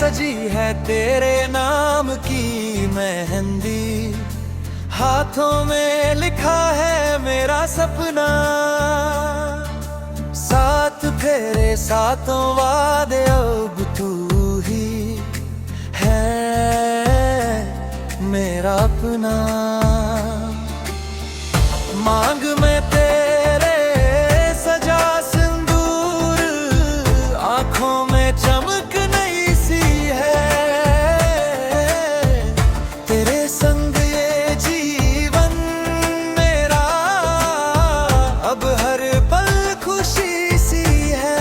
सजी है तेरे नाम की मेहंदी, हाथों में लिखा है मेरा सपना। साथ फेरे सातों वादे अब तू ही है मेरा अपना। मांग में तेरे सजा सिंदूर, आंखों में चमक नई सी है। तेरे संग ये जीवन मेरा, अब हर पल खुशी सी है।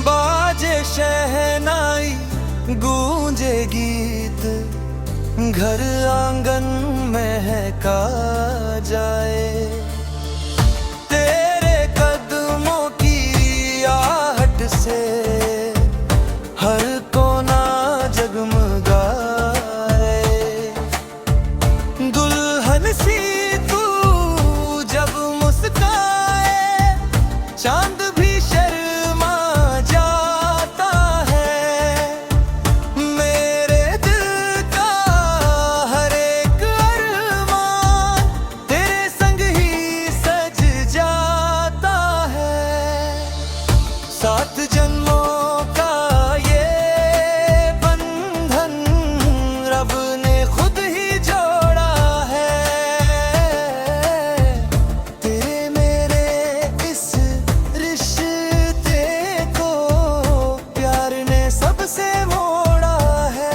बाजे शहनाई गूंजे गीत, घर आंगन महका जाए। तेरे कदमों की आहट से हर कोना जगमगाए। दुल्हन सी तू जब मुस्काए, चांद भी शर्मा जाता है। मेरे दिल का हर एक अरमान तेरे संग ही सज जाता है। 7 जन्मों का ये बंधन रब ने खुद ही जोड़ा है। तेरे मेरे इस रिश्ते को प्यार ने सबसे मोड़ा है।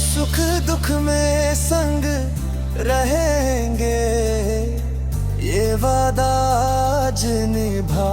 सुख दुख में संग रहेंगे, ये वादा आज निभा